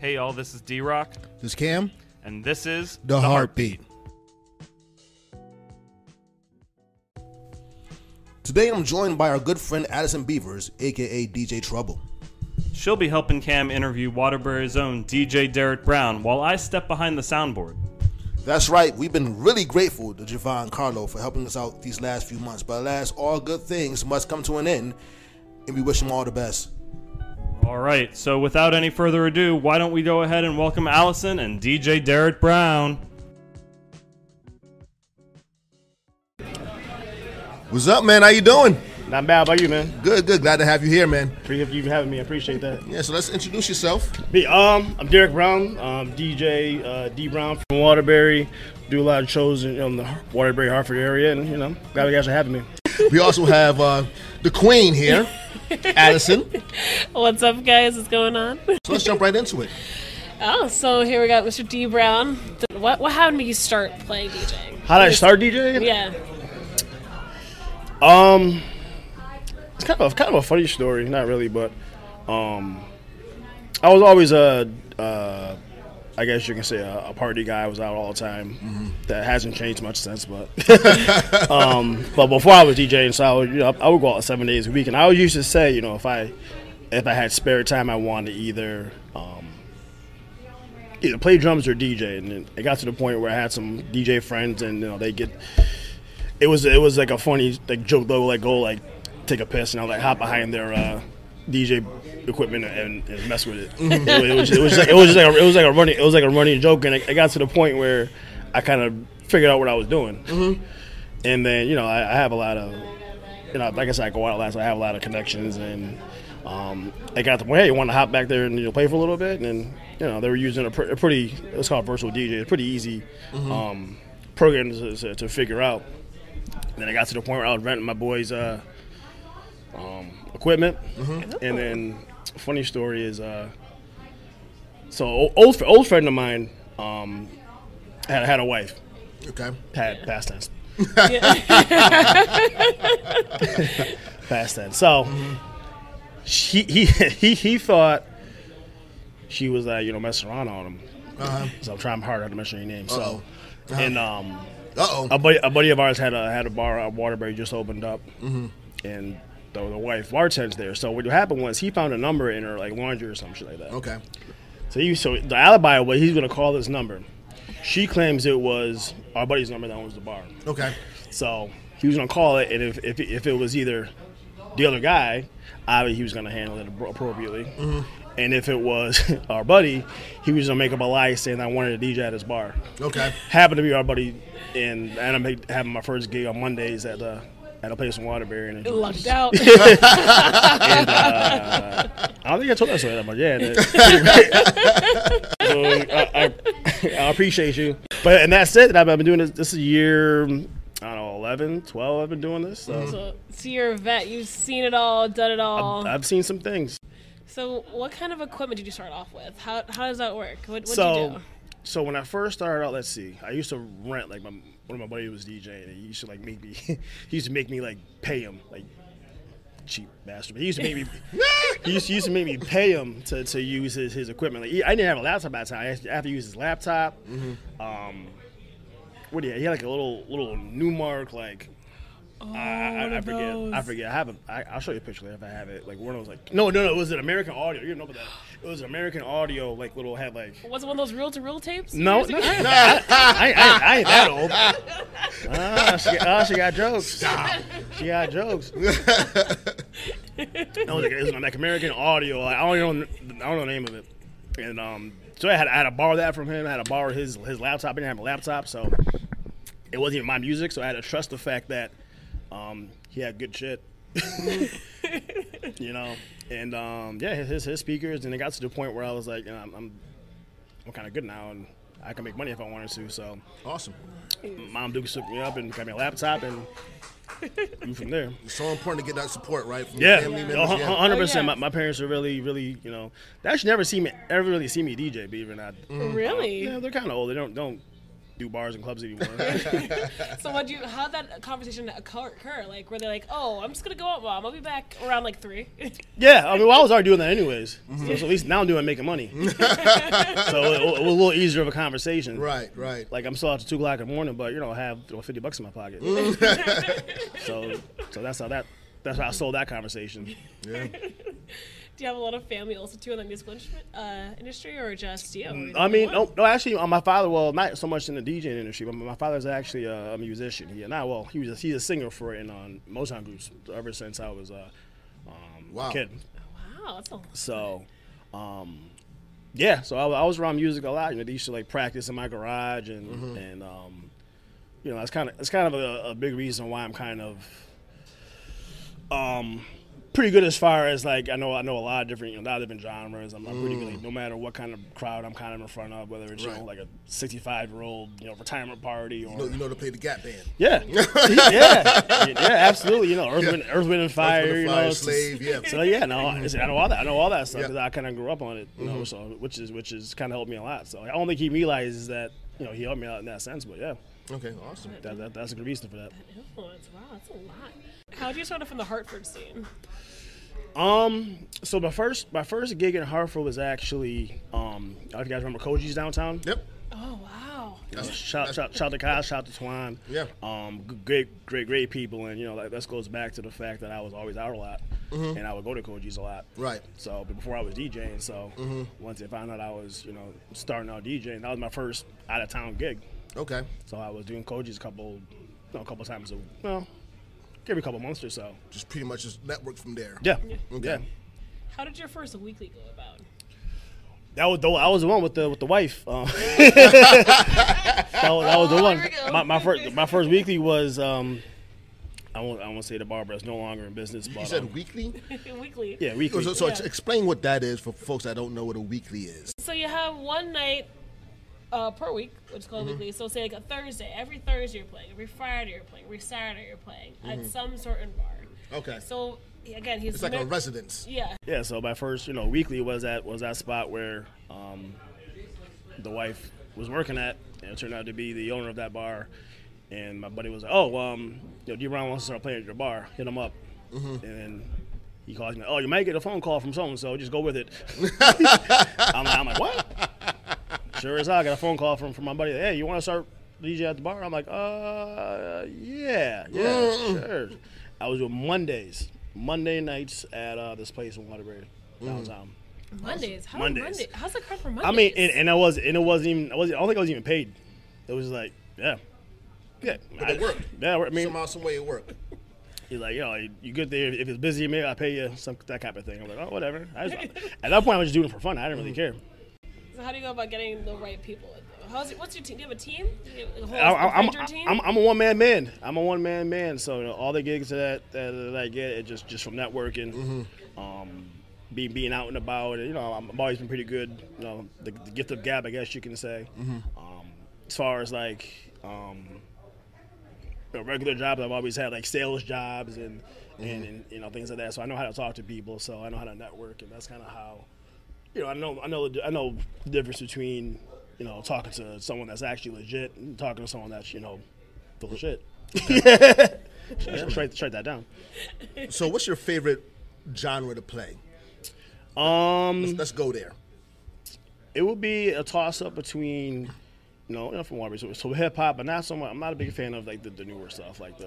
Hey y'all, this is D-Rock. This is Cam. And this is The Heartbeat. Today I'm joined by our good friend Addison Beavers, aka DJ Trouble. She'll be helping Cam interview Waterbury's own DJ Derek Brown while I step behind the soundboard. That's right, we've been really grateful to Javon Carlo for helping us out these last few months. But alas, all good things must come to an end, and we wish him all the best. Alright, so without any further ado, why don't we go ahead and welcome Allison and DJ Derek Brown. What's up, man? How you doing? Not bad. How about you, man? Good. Glad to have you here, man. Appreciate you having me. I appreciate that. Yeah, so let's introduce yourself. Me, I'm Derek Brown, DJ D Brown from Waterbury. Do a lot of shows in the Waterbury, Hartford area, and glad you guys are having me. We also have the Queen here, Addison. What's up, guys? What's going on? So let's jump right into it. Oh, so here we got Mr. D Brown. What happened to you start playing DJing? How did I start DJing? Yeah. It's kind of a funny story, not really, but I was always I guess you can say a party guy. I was out all the time. Mm-hmm. That hasn't changed much since, but but before I was DJing, so I would go out 7 days a week, and I always used to say, if I had spare time, I wanted to either play drums or DJ, and then it got to the point where I had some DJ friends, and it was like a funny joke. They would go take a piss, and I would hop behind their DJ equipment and mess with it. Mm-hmm. It was like a running joke, and it got to the point where I kind of figured out what I was doing. Mm-hmm. And then I have a lot of like I said, I go out a lot, so I have a lot of connections, and I got to the point, hey, you want to hop back there and play for a little bit, and they were using a pretty, it's called virtual DJ, it's pretty easy program to figure out. And then I got to the point where I was renting my boys' equipment, and then funny story is, so old friend of mine had a wife. Okay. Had past tense. Past tense. So he thought she was messing around on him. So I'm trying hard not to mention any names. So and a buddy of ours had a bar at Waterbury, just opened up, and the wife bartends there. So what happened was he found a number in her laundry or some shit like that. Okay. So the alibi was he's gonna call this number. She claims it was our buddy's number that owns the bar. Okay. So he was gonna call it, and if it was either the other guy, obviously he was gonna handle it appropriately. And if it was our buddy, he was gonna make up a lie saying I wanted a DJ at his bar. Okay. Happened to be our buddy, and I'm having my first gig on Mondays at a place in Waterbury. And lucked out. And I don't think I told that story that much. Yeah. So I appreciate you. And that's it. I've been doing this. This is year, I don't know, 11, 12. I've been doing this. So you're a vet. You've seen it all, done it all. I've seen some things. So what kind of equipment did you start off with? How does that work? What did you do? So when I first started out, let's see, I used to rent one of my buddies was DJing, and he used to make me he used to make me pay him, cheap bastard. But he used to make me he used to make me pay him to use his equipment. I didn't have a laptop at the time. I had to use his laptop. What do you have? He had a little Newmark I forget. I'll show you a picture later if I have it. One of those no, it was an American Audio. You didn't know about that. It was an American Audio little had Was it one of those reel-to-reel tapes? No, I ain't that old. She got jokes. Stop. She got jokes. It was an American Audio. I don't know the name of it. And so I had to borrow that from him. I had to borrow his laptop. I didn't have a laptop, so it wasn't even my music. So I had to trust the fact that he had good shit, and his speakers, and it got to the point where I was like, I'm kind of good now, and I can make money if I wanted to. So awesome. Mom Duke took me up and got me a laptop, and move from there. It's so important to get that support, right? From family members. 100%. My parents are really, they actually never really see me DJ, believe it or not. Really? Yeah, they're kind of old. They don't do bars and clubs anymore. So how'd that conversation occur? Like, were they like, oh, I'm just going to go out, Mom. I'll be back around like 3. Yeah, I mean, well, I was already doing that anyways. So at least now I'm doing making money. So it was a little easier of a conversation. Right. Like, I'm still out to 2 o'clock in the morning, but, I have $50 in my pocket. So that's how I sold that conversation. Yeah. Do you have a lot of family also too in the musical industry, or just you? I mean, no, actually, my father, well, not so much in the DJing industry, but my father's actually a musician. He's a singer for in Motown groups ever since I was a kid. Wow, that's a lot. So, yeah, so I was around music a lot. They used to like practice in my garage, and that's kind of a big reason why I'm kind of pretty good as far as like I know a lot of different genres. I'm pretty good like, no matter what kind of crowd I'm kind of in front of, whether it's like a 65-year-old retirement party or you know to play the Gap Band. Yeah, yeah, absolutely. Earth, Wind and Fire. Slave. Yeah. So yeah, no, I know all that. I know all that stuff because I kind of grew up on it. So which is kind of helped me a lot. So I don't think he realizes that he helped me out in that sense. But yeah. Okay, awesome. That's a good reason for that. Influence, wow, that's a lot. How did you start off in the Hartford scene? So my first gig in Hartford was actually I don't know if you guys remember Koji's downtown. Yep. Oh wow. Shout to Kyle, shout to Twan. Yeah. Great people, and that goes back to the fact that I was always out a lot, and I would go to Koji's a lot. Right. So before I was DJing, once they found out I was starting out DJing, that was my first out of town gig. Okay. So I was doing Koji's a couple times every couple months or so. Just pretty much just network from there. Yeah. Okay. Yeah. How did your first weekly go about? I was the one with the wife. That was the one. My first weekly was I won't say the bar, but it's no longer in business. But, you said weekly? Weekly. Yeah, weekly. So explain what that is for folks that don't know what a weekly is. So you have one night per week, which is called weekly. So say like a Thursday. Every Thursday you're playing. Every Friday you're playing. Every Saturday you're playing at some certain bar. Okay. So again, it's like a residence. Yeah. Yeah. So my first weekly was that spot where the wife was working at, and it turned out to be the owner of that bar. And my buddy was like, D Brown wants to start playing at your bar. Hit him up. And then he calls me, you might get a phone call from so-and-so. Just go with it. I'm like, what? Sure as hell, I got a phone call from my buddy. Hey, you want to start DJ at the bar? I'm like, yeah, sure. I was doing Monday nights at this place in Waterbury, downtown. Mondays? Mondays. How's the crowd for Mondays? I mean, and it wasn't even. I don't think I was even paid. It was like, yeah. But it worked. Yeah, I mean, somehow, some way it worked. He's like, you get there. If it's busy, maybe I'll pay you that kind of thing. I'm like, oh, whatever. At that point, I was just doing it for fun. I didn't really care. So how do you go about getting the right people? What's your team? Do you have a team? I'm a one-man band. I'm a one-man band. So all the gigs that I get, it just from networking, being out and about. And, I've always been pretty good. The gift of gab, I guess you can say. As far as like regular jobs, I've always had like sales jobs and things like that. So I know how to talk to people. So I know how to network, and that's kind of how. I know the difference between talking to someone that's actually legit and talking to someone that's full of shit. Straight that down. So, what's your favorite genre to play? Let's go there. It would be a toss up between from Waterbury, so hip hop, but not so much. I'm not a big fan of like the newer stuff, like the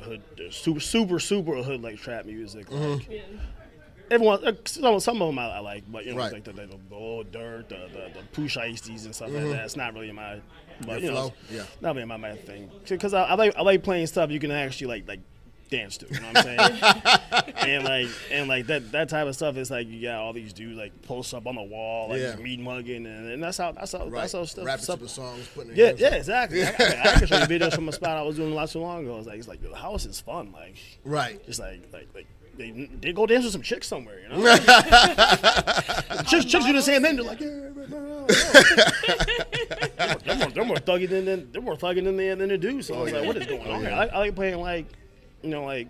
hood, the super hood like trap music. Like, everyone, some of them I like, but like the old dirt, the Pooh Ice-T's and stuff like that. It's not really my, but flow. Not really my thing. Because I like playing stuff you can actually like dance to. You know what I'm saying? and that type of stuff is like you got all these dudes like post up on the wall, like meat mugging, and that's how stuff. Rapping to the songs, putting exactly. I can show you videos from a spot I was doing not too long ago. It's like the house is fun, like just like. They go dance with some chicks somewhere, chicks do the same thing. They're like, they're more thugging than the dudes. So I was like, what is going on here? I like playing like, I don't know, like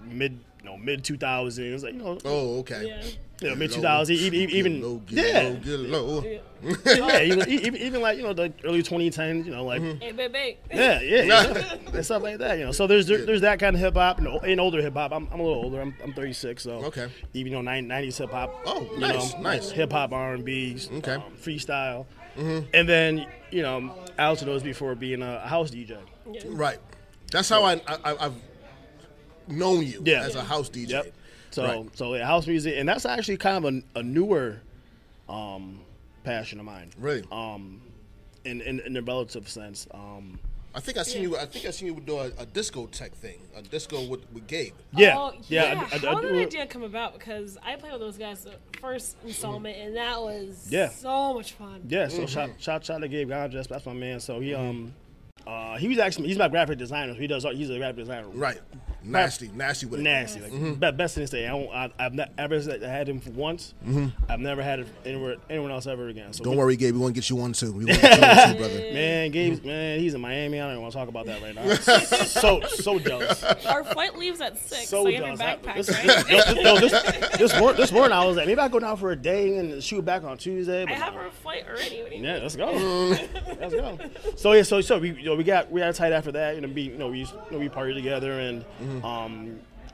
mid 2000s, like Oh, okay. Yeah. mid 2000s, even low, get low. yeah, even like the early 2010s, like Hey, baby. and stuff like that, So there's that kind of hip hop and older hip hop. I'm a little older. I'm 36, so Okay. even 90s hip hop. Oh, nice. Hip hop, R&B, Okay. Freestyle, and then I also knows before being a house DJ. Yeah. Right. That's how I've known you as a house DJ. Yep. Right. So house music, and that's actually kind of a newer passion of mine. Really? In a relative sense. I think I seen you do a disco tech thing, a disco with Gabe. Yeah. Oh, yeah. How did the idea come about? Because I played with those guys the first installment, and that was so much fun. Yeah. So shout to Gabe Gondress. That's my man. So he he's my graphic designer. He's a graphic designer. Right. Nasty with it. Nasty. Like, best thing to say. I've ever had him for once. I've never had it anyone else ever again. So Don't worry, Gabe. We want to get you one too. We want to get you one too, brother. Man, he's in Miami. I don't even want to talk about that right now. so jealous. Our flight leaves at 6, So so you have your jealous. backpacks, right? This morning I was like, maybe I go down for a day and shoot back on Tuesday. I But have our flight already. What do you yeah, mean? let's go. Let's go. So we got tight after that. We partied together, and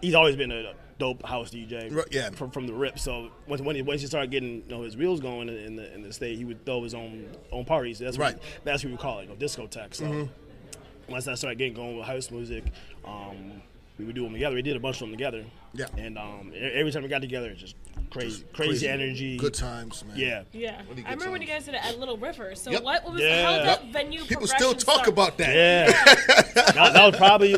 he's always been a dope house DJ. Yeah. From the rip. So once he started getting his wheels going in the state, he would throw his own parties. That's what we call it, discotheque. So once I started getting going with house music, we would do them together. We did a bunch of them together. Yeah. And every time we got together, it's just crazy energy. Good times, man. Yeah. Yeah. Really good I remember when times. you guys did it at Little River. So Yep. what was Yeah. how did that venue People still progression talk start? about that. Yeah. that was probably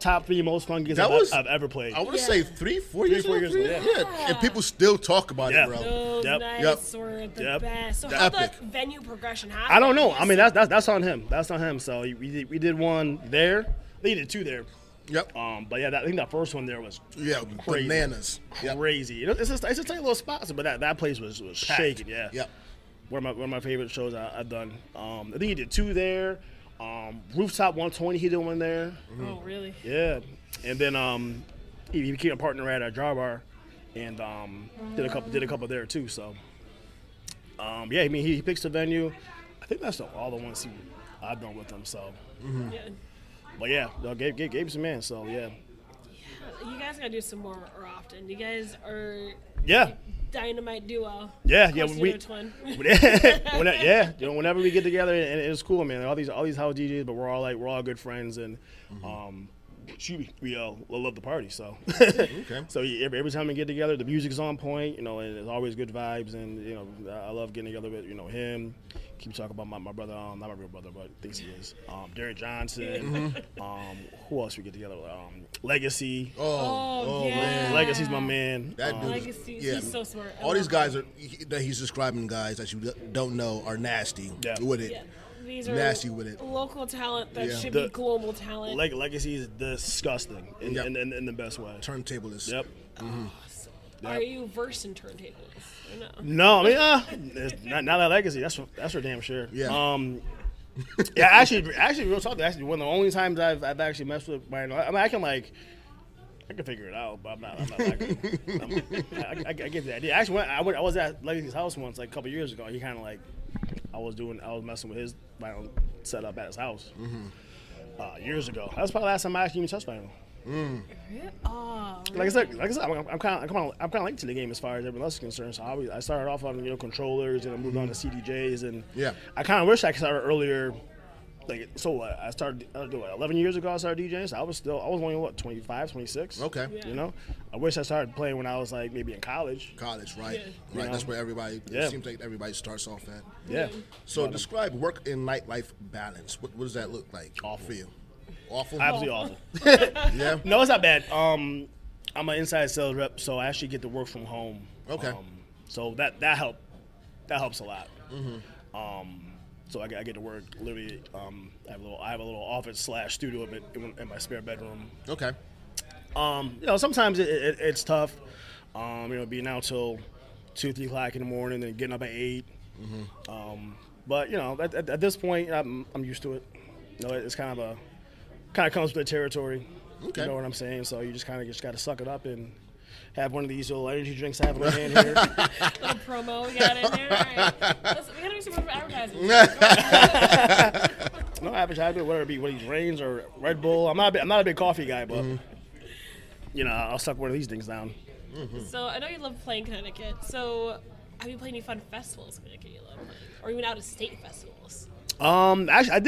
top 3 most fun gigs I've ever played. I want to say 4 years ago. yeah. And people still talk about Yeah. it, bro. Those Yep. nights were the Yep. best. So The how epic. that venue progression happened? I don't know. I mean, that's on him. That's on him. So we did one there. They did 2 there. Yep. But yeah, I think that first one there was Yeah, crazy. bananas. Yep. crazy. It's just tiny little spots, but that place was shaking. Yeah. Yep. One of my favorite shows I've done. I think he did 2 there. Rooftop 120, he did one there. Oh, really? Yeah. And then he became a partner at a Jar Bar, and did a couple there too. So yeah, I mean he picks the venue. I think that's all the ones I've done with him. So, Yeah. but yeah, Gabe's a man. So yeah. You guys gotta do some more often. You guys are Yeah. dynamite duo. Yeah, Of yeah, course, we- you're a twin. Whenever we get together, and it's cool, man. All these house DJs, but we're all good friends, and we love the party. So so every time we get together, the music's on point, and it's always good vibes, and I love getting together with him. Keep talking about my brother, not my real brother, but thinks he is. Derek Johnson. Who else we get together with? Legacy. Oh, yeah. man. Legacy's my man. That dude, Legacy, yeah. he's so smart. I All these love guys that he's describing, guys that you don't know, are nasty with it. Yeah. These are Nasty with it. local talent that Yeah. should The- be global talent. Legacy is disgusting in Yep. the best way. Turntablist. Yep. Are you versed in turntables? Or no? No, I mean, it's not that Legacy. That's for damn sure. Yeah. Yeah. Actually, real talk. Actually, one of the only times I've actually messed with my. I mean, I can figure it out, but I'm not like, I get the idea. Actually, I was at Legacy's house once, like a couple years ago. He kind of like, I was messing with his vinyl setup at his house years ago. That was probably the last time I actually even touched vinyl. Oh, Like I said, I'm kind of late to the game as far as everyone else is concerned. So I started off on controllers, and I moved on to CDJs, and Yeah. I kind of wish I could start earlier. Like I started 11 years ago. I started DJing. So I was only 25, 26. Okay. Yeah. I wish I started playing when I was like maybe in college. College, right? Yeah. Right. That's where everybody. Yeah. It seems like everybody starts off at. Yeah. So describe work and nightlife balance. What does that look like for you? Awful. Absolutely awful. Yeah. No, it's not bad. I'm an inside sales rep, so I actually get to work from home. Okay. So that helps a lot. So I get to work literally. I have a little office / studio in my spare bedroom. Okay. Sometimes it's tough. Being out till 2, 3 o'clock in the morning and getting up at 8. But at this point, I'm used to it. It's kind of comes with the territory. Okay. You know what I'm saying? So you just got to suck it up and have one of these little energy drinks I have in my hand here. Little promo we got in there. All right. We gotta do some more advertising. No advertisement, whether it be one of these Reigns or Red Bull. I'm not a big coffee guy, but you know, I'll suck one of these things down. So I know you love playing Connecticut. So have you played any fun festivals in Connecticut you love playing? Or even out of state festivals? Actually, I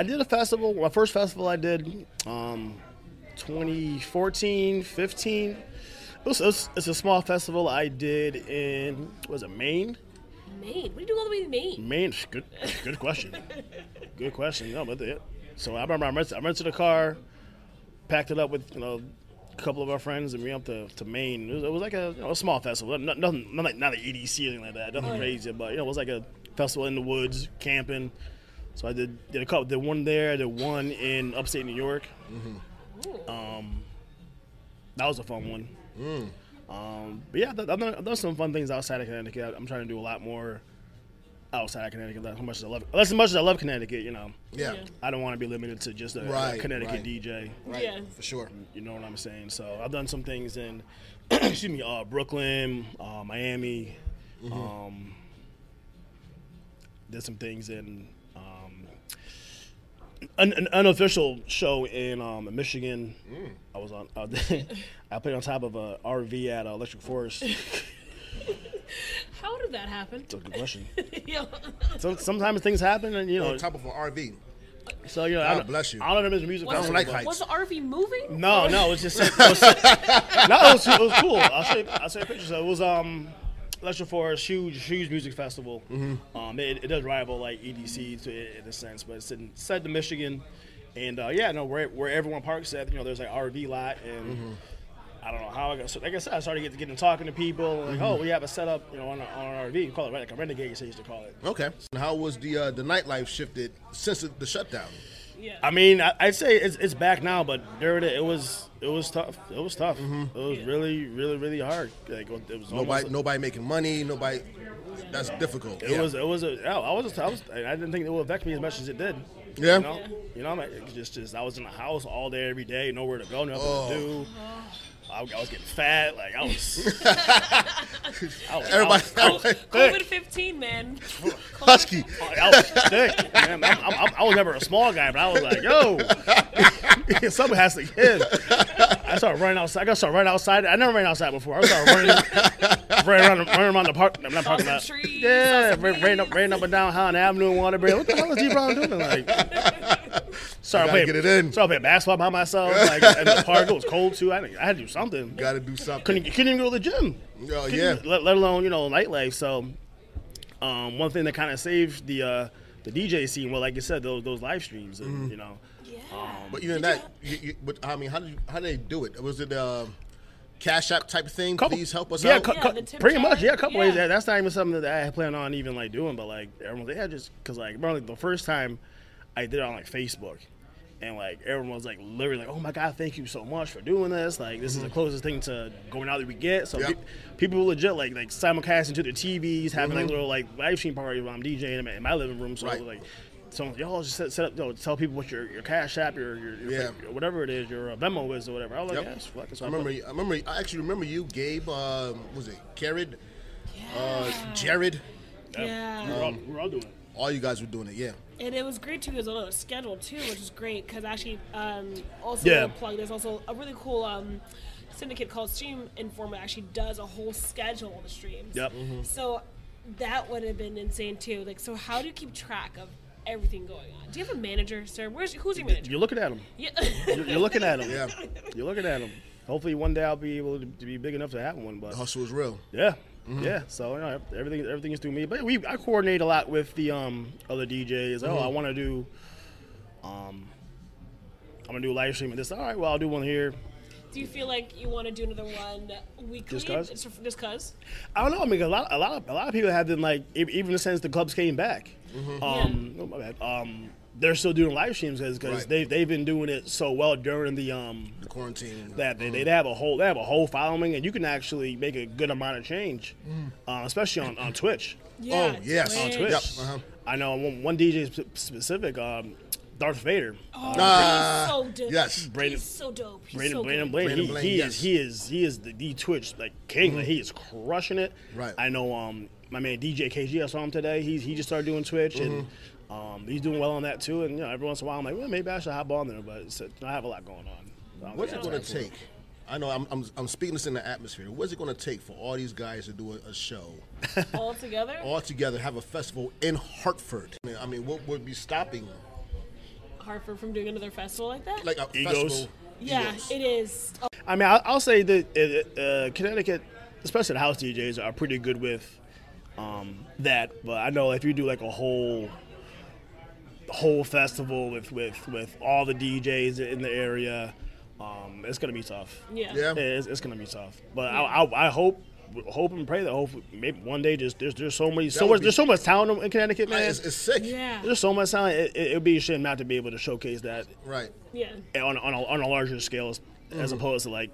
did a festival. My first festival I did, 2014, 15. It's a small festival I did in Maine? Maine? What do you do all the way to Maine? Maine, good question. Good question. No, but so I remember I rented a car, packed it up with a couple of our friends, and we went up to Maine. It was like a small festival, nothing not an EDC or anything like that, nothing crazy, but it was like a festival in the woods, camping. So I did a couple. Did one there, did one in upstate New York. That was a fun one. But yeah, I've done some fun things outside of Connecticut. I'm trying to do a lot more outside of Connecticut. As much as I love Connecticut, Yeah. I don't want to be limited to just a Connecticut DJ. Right. Yeah. For sure. You know what I'm saying? So I've done some things in, excuse me, Brooklyn, Miami. Did some things in an unofficial show in Michigan. I was on. I played on top of a RV at Electric Forest. How did that happen? That's a good question. Yeah. So sometimes things happen, and On top of an RV. So God bless you. I don't know if it's a music Was, festival. like it, heights. was the RV moving? No, it's just it was cool. I'll show you a picture. So it was Electric Forest, huge music festival. It does rival like EDC in a sense, but it's set in Michigan, and where everyone parks at, there's like RV lot, and I don't know how I got. So like I said, I started getting talking to people. Like, we have a setup, on an RV. We call it like a renegade, as they used to call it. Okay. And how was the nightlife shifted since the shutdown? Yeah. I mean, I'd say it's back now, but during it was tough. It was tough. It was really, really, really hard. Like it was Nobody making money. Nobody. That's difficult. I didn't think it would affect me as much as it did. Yeah. Just I was in the house all day, every day, nowhere to go, nothing to do. I was getting fat, like I was. Everybody. COVID-15 man. Husky. I was thick, man. I was never a small guy, but I was like, yo, someone has to give. I started running outside. I got to start running outside. I never ran outside before. I started running around the park. I'm not parking lot. Trees, ran up and down Holland Avenue in Waterbury. What the hell is D Brown doing? Like, started playing basketball by myself. Like in the park, it was cold too. I had to do something. Got to do something. Couldn't even go to the gym. Let alone nightlife. So, one thing that kind of saved the DJ scene, well, like you said, those live streams, and Yeah. But I mean, how did they do it? Was it Cash App type of thing? Please help us out. Pretty much. Yeah, a couple ways. That's not even something that I had planned on even like doing, but like everyone, just because like remember the first time I did it on like Facebook. And like everyone was like literally like, oh my God, thank you so much for doing this. Like this is the closest thing to going out that we get. So people were legit like simulcasting to the TVs, having like little like live stream parties while I'm DJing in my living room. So like, y'all just set up, tell people what your Cash App, your whatever it is, your Venmo is or whatever. I was like, yes, fuck it. So I actually remember you, Gabe. Was it Jared? Jared. Yeah. We were all doing it. All you guys were doing it, yeah. And it was great too. It was on a schedule too, which is great because actually, also plug. There's also a really cool syndicate called Stream Informer actually does a whole schedule of the streams. Yep. So that would have been insane too. Like, so how do you keep track of everything going on? Do you have a manager, sir? Who's your manager? You're looking at him. Yeah. You're looking at him. Yeah. You're looking at him. Hopefully one day I'll be able to be big enough to have one. But The hustle is real. yeah. Yeah, so everything is through me, but I coordinate a lot with the other DJs. I want to do, I'm gonna do a live stream and this. All right, well I'll do one here. Do you feel like you want to do another one weekly? Just cause? I don't know. I mean, a lot of people have been like, even since the clubs came back. Oh, my bad. They're still doing live streams because they've been doing it so well during the quarantine that they have a whole following, and you can actually make a good amount of change, especially on Twitch. Yeah, yes, on Twitch. Yep. I know one DJ specific. Darth Vader. Oh, he's so dope. Yes. He's so dope. He's so Brandon good. Blaine. Brandon Blaine, He yes. is the Twitch like king. Like, he is crushing it. Right. I know my man DJ KG, I saw him today. He just started doing Twitch and he's doing well on that too. And every once in a while I'm like, well, maybe I should hop on there, but I have a lot going on. What's it going to take? I know I'm speaking this in the atmosphere. What's it going to take for all these guys to do a show All together? all together, have a festival in Hartford? I mean, what would be stopping Hartford from doing another festival like that? like a Egos. festival? Yeah, Egos. it is. Oh, I mean, I'll say that Connecticut, especially the house DJs, are pretty good with that. But I know if you do like a whole festival with all the DJs in the area, it's gonna be tough. yeah. Yeah. It's gonna be tough. But I hope and pray that hopefully maybe one day there's so much talent in Connecticut, man. It's sick. Yeah. There's so much talent. It would be a shame not to be able to showcase that Right. Yeah. on a larger scale, as opposed to like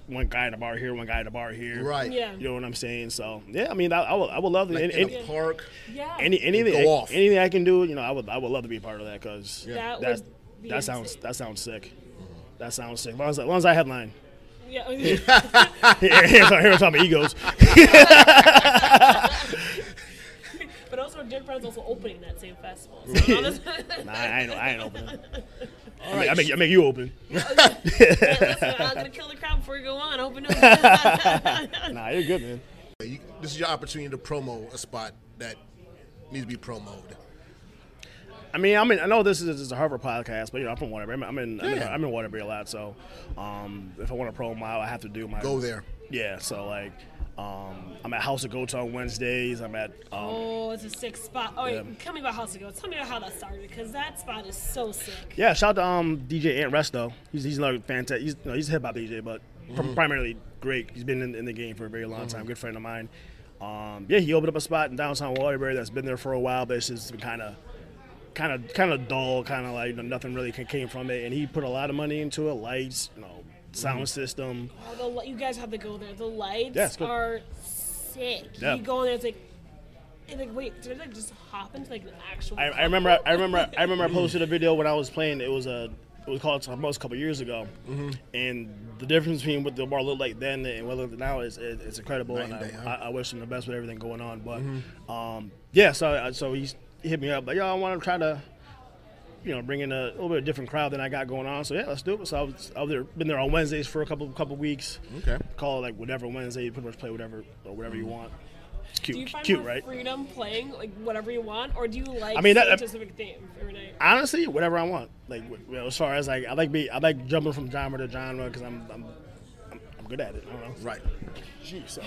one guy in a bar here, one guy in a bar here. Right. Yeah. You know what I'm saying? So yeah, I mean, I would love to. Like in a park. Yeah. Anything I can do, I would love to be a part of that because That would be that sounds insane. sick. That sounds sick. As long as I headline. Yeah. Here I'm talking about egos. But also, Dick Brown's also opening that same festival. So Nah, I ain't opening. All right. I make you open. Hey, listen, I'm gonna kill the crowd before you go on. Open up. Nah, you're good, man. This is your opportunity to promo a spot that needs to be promoted. I mean, I know this is a Harvard podcast, but I'm from Waterbury. I'm in Waterbury a lot, so if I want to promo, I have to do my Go there. Yeah, so like I'm at House of Goats on Wednesdays. I'm at Oh, it's a sick spot. Oh, wait, tell me about House of Goats. Tell me about how that started, because that spot is so sick. yeah. Shout out to DJ Ant Resto. He's another fantastic. He's a hip hop DJ, but primarily great. He's been in the game for a very long time. Good friend of mine. Yeah, he opened up a spot in downtown Waterbury that's been there for a while, but it's just been kind of dull, kind of like nothing really came from it. And he put a lot of money into it, lights, sound system. Oh, you guys have to go there. The lights Yeah, it's good. are sick. Yeah. You go in there, it's like, wait, did I just hop into like an actual? I remember I posted a video when I was playing. It was called Something Else a couple years ago, and the difference between what the bar looked like then and what it looks now is incredible. Night and And day, huh? I wish him the best with everything going on. But yeah, so he hit me up like, yo, I want to try to bring in a little bit of different crowd than I got going on. So yeah, let's do it. So I was been there on Wednesdays for a couple weeks. Okay. Call it like whatever Wednesday. You pretty much play whatever you want. It's Do you cute, find more right? freedom playing like whatever you want, or do you like I mean, a specific theme every night? Honestly, whatever I want. Like as far as like I like jumping from genre to genre because I'm good at it. I don't know. Right. Gee, so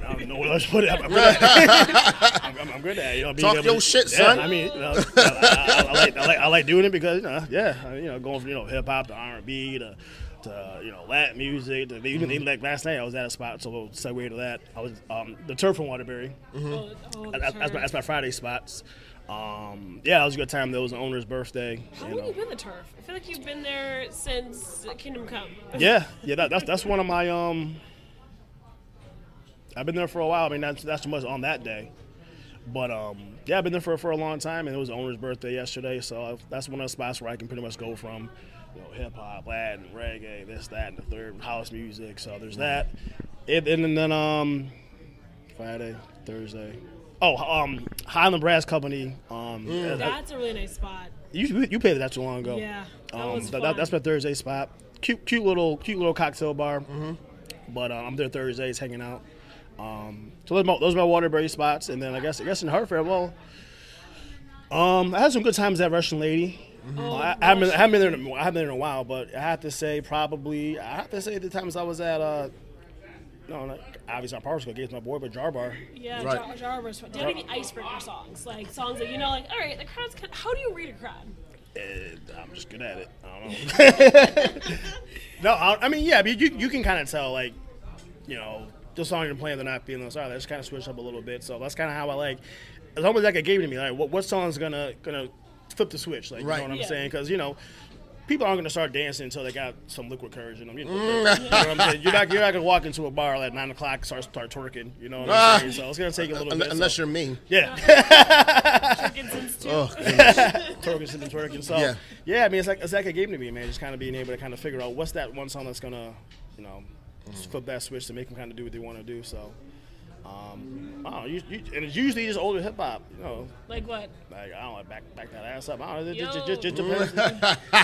I don't know what else to put it. I'm good at it. I'm good at it. Being Talk able your to- shit, yeah, son. I mean, I like doing it because going from hip hop to R&B to Latin music. To, even like last night I was at a spot, so we'll segue to that. I was the Turf in Waterbury. Oh, That's my Friday spots. Yeah, it was a good time. There was an owner's birthday. How long have you been the Turf? I feel like you've been there since Kingdom Come. Yeah. That's one of my I've been there for a while. I mean, that's too much on that day, but yeah, I've been there for a long time, and it was the owner's birthday yesterday, so that's one of the spots where I can pretty much go from hip hop, Latin, reggae, this, that, and the third, house music. So there's that, and then Friday, Thursday. Oh, Highland Brass Company. That's a really nice spot. You played that too long ago. Yeah, that was fun. That's my Thursday spot. Cute little cocktail bar. But I'm there Thursdays hanging out. So those are my Waterbury spots, and then I guess in Hartford, well, I had some good times at Russian Lady. I haven't been there in a while, but I have to say the times I was at obviously on Power School against my boy, but Jar Bar. Yeah, Right. Jar Bar's fun. Do you have any icebreaker songs? Like songs that like, all right, the crowd's how do you read a crowd? I'm just good at it. I don't know. No, I mean, yeah, but you can kind of tell, like, the song you're playing, they're not feeling. Sorry, let's kind of switch up a little bit. So that's kind of how I like. It's almost like it gave it to me. Like, what song's gonna flip the switch? Like, Right. you know what I'm Yeah. saying? Because people aren't gonna start dancing until they got some liquid courage in them. You know what I'm saying? You're not gonna walk into a bar at 9 o'clock start twerking. You know what I'm saying? So it's gonna take a little bit. Unless you're me. Yeah. Twerking. So yeah, I mean it's like a game to me, man. Just kind of being able to kind of figure out what's that one song that's gonna, flip that switch to make them kind of do what they want to do. So. I don't know, and it's usually just older hip hop, Like what? Like I don't know, back that ass up. I don't know, it just depends.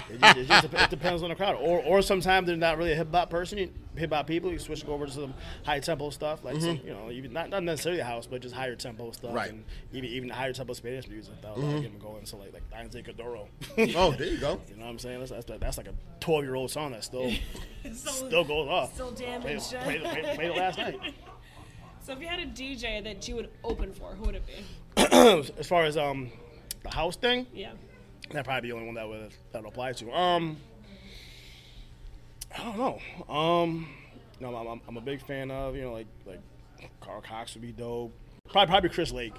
It depends on the crowd. Or sometimes they're not really a hip hop person. Hip hop people, you switch over to some high tempo stuff, like some, even not necessarily house, but just higher tempo stuff, right? And even higher tempo Spanish music that'll get them going. So like Dante Cadoro. Oh, there you go. You know what I'm saying? That's like a 12-year-old song that still goes off. Still damaged. Played it last night. So if you had a DJ that you would open for, who would it be? As far as the house thing, yeah, that'd probably be the only one that would apply to. I don't know. I'm a big fan of like Carl Cox would be dope. Probably Chris Lake.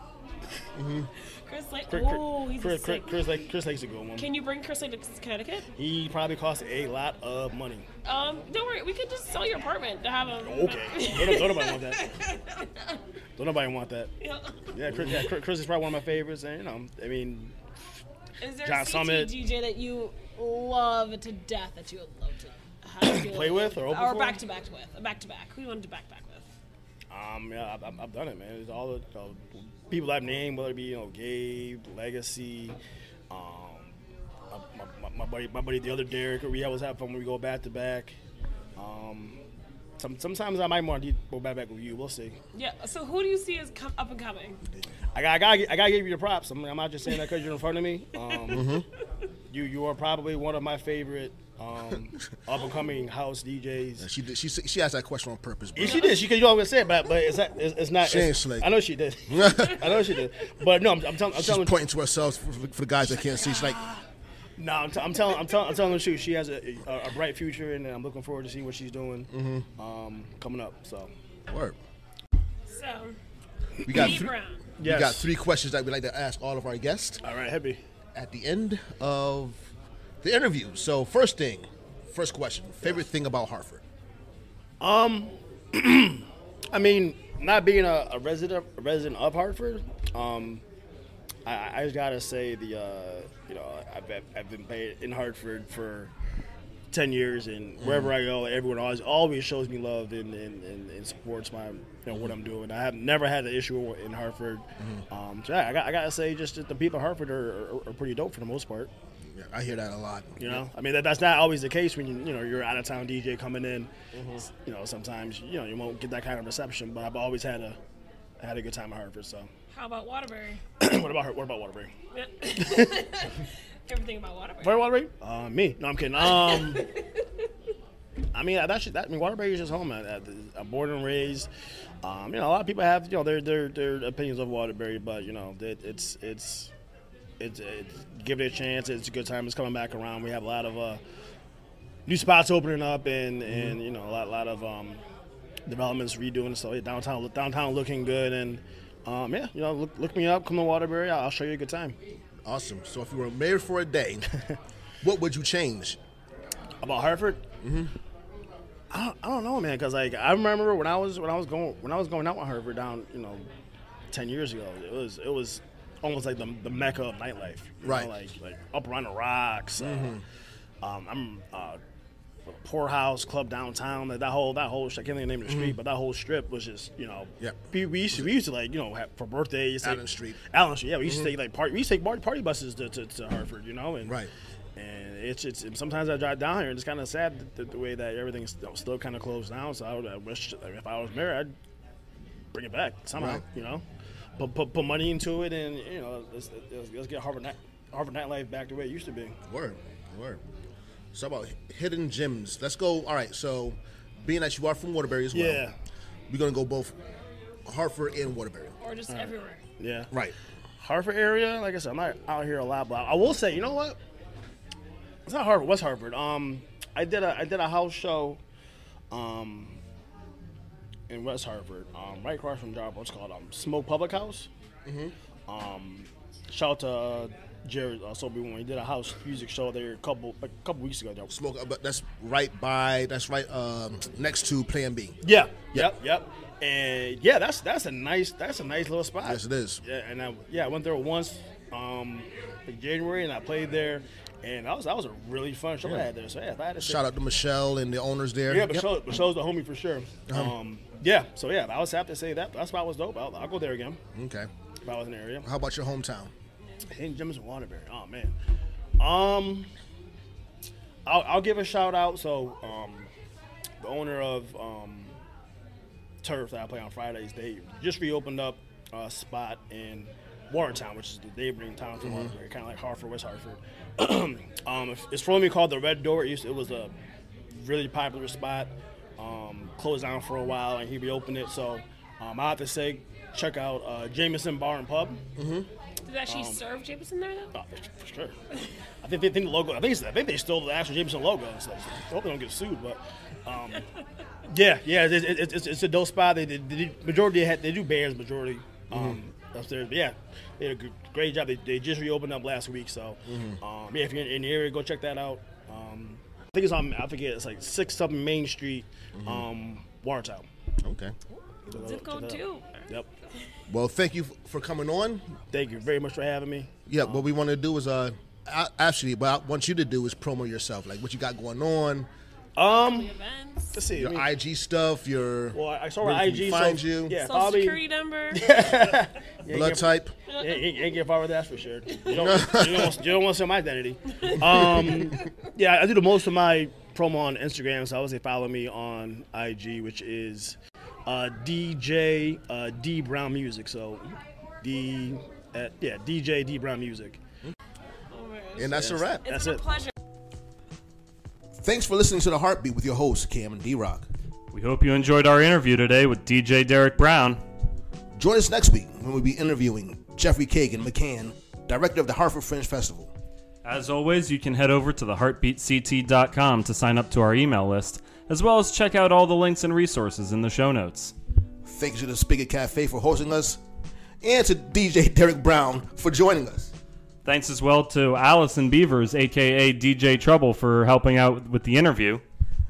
Mm-hmm. Chris Lake. He's sick. Chris Lake's a good one. Can you bring Chris Lake to Connecticut? He probably costs a lot of money. Don't worry. We could just sell your apartment to have him. Okay. Don't nobody want that. Don't nobody want that. Yeah, Chris is probably one of my favorites, and I mean, is there John a CT Summit. DJ that you love to death that you would love to have play with or open or for? back to back with? Who you wanted to back with? Yeah, I've done it, man. It's all the people I've named, whether it be Gabe, Legacy, my buddy the other Derek. We always have fun when we go back to back. Sometimes I might want to go back with you. We'll see. Yeah. So who do you see as up and coming? I gotta give you the props. I'm not just saying that because you're in front of me. You are probably one of my favorite up and coming house DJs. She asked that question on purpose, bro. Yeah, she did. You always say it, but it's not. She ain't slick. I know she did. I know she did. But no, I'm telling. She's pointing to herself for the guys that can't see. She's like. No, I'm telling the truth. She has a bright future, and I'm looking forward to see what she's doing coming up. So, word. So, we got Brown. We got 3 questions that we like to ask all of our guests. All right, happy. At the end of the interview. So, first question. Favorite thing about Hartford? I mean, not being a resident of Hartford, I just gotta say I've been playing in Hartford for 10 years, and wherever I go, everyone always shows me love and supports my what I'm doing. I have never had an issue in Hartford. So I gotta say, just the people in Hartford are pretty dope for the most part. Yeah, I hear that a lot. I mean that's not always the case when you're out of town DJ coming in. Sometimes you won't get that kind of reception, but I've always had a good time in Hartford. So. How about Waterbury? What about Waterbury? Everything about Waterbury. Waterbury? Me? No, I'm kidding. I mean, Waterbury is just home. I'm born and raised. A lot of people have their opinions of Waterbury, but it's give it a chance. It's a good time. It's coming back around. We have a lot of new spots opening up, and a lot of developments redoing. So downtown looking good, and look me up. Come to Waterbury. I'll show you a good time. Awesome. So if you were married for a day, what would you change about Hartford? I don't know, man. Because I remember when I was going out with Hartford down 10 years ago. It was almost like the mecca of nightlife. Right. Like up around the rocks. I'm Poorhouse Club downtown. That whole I can't think of the name of the street, but that whole strip was just we used to have, for birthdays Allen Street. Yeah, we used to take party buses to Hartford, and right. And it's sometimes I drive down here and it's kind of sad the way that everything's still kind of closed down. So I wish if I was married, I'd bring it back somehow, But put money into it, and let's get Harvard nightlife back the way it used to be. Word. So about hidden gems. Let's go. All right. So being that you are from Waterbury as well, we're gonna go both Hartford and Waterbury, or just everywhere. Yeah. Right. Hartford area. Like I said, I'm not out here a lot, but I will say, you know what? It's not Hartford. What's Hartford? I did a house show, in West Hartford, right across from Jarbo. It's called Smoke Public House. Shout out to Jared Sobey when he did a house music show there a couple weeks ago. But that's right next to Plan B. Yeah. Yep. And yeah, that's a nice little spot. Yes, it is. Yeah, and I went there once in January, and I played there. And that was a really fun show I had there. So yeah, if I had to shout out to Michelle and the owners there. Yeah, Michelle's the homie for sure. Yeah, so yeah, I was happy to say that spot was dope. I'll go there again. Okay. If I was in the area. How about your hometown? Hidden Gems in Waterbury. Oh man. I'll give a shout out. So the owner of Turf that I play on Fridays, they just reopened up a spot in Watertown, which is the neighboring town to Waterbury, kind of like Hartford, West Hartford. It's formerly called the Red Door. It was a really popular spot. Closed down for a while, and he reopened it. So I have to say, check out Jameson Bar and Pub. Did they actually serve Jameson there though? For sure. I think the logo. I think they stole the actual Jameson logo. So I hope they don't get sued. But yeah, it's a dope spot. They do bears majority upstairs. But yeah, they did a great job. They just reopened up last week. So yeah, if you're in the area, go check that out. I think it's on. I forget. It's like 6-something Main Street, Watertown. Okay. Zip code 2. Yep. Well, thank you for coming on. Thank you very much for having me. Yeah, what we want to do is actually, what I want you to do is promo yourself, like what you got going on. Let's see. Your IG stuff, I saw our IG. Find you. Yeah, Social security number. Blood type. Yeah, ain't get far with that for sure. You don't want to sell my identity. Yeah, I do the most of my promo on Instagram, so I would say follow me on IG, which is DJ D Brown Music. So DJ D Brown Music. And that's a wrap. It's been a pleasure. Thanks for listening to The Heartbeat with your host, Cam and D-Rock. We hope you enjoyed our interview today with DJ Derek Brown. Join us next week when we'll be interviewing Jeffrey Kagan McCann, director of the Hartford Fringe Festival. As always, you can head over to theheartbeatct.com to sign up to our email list, as well as check out all the links and resources in the show notes. Thanks to the Spigot Cafe for hosting us, and to DJ Derek Brown for joining us. Thanks as well to Allison Beavers, a.k.a. DJ Trouble, for helping out with the interview.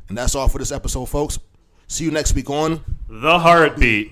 And that's all for this episode, folks. See you next week on The Heartbeat.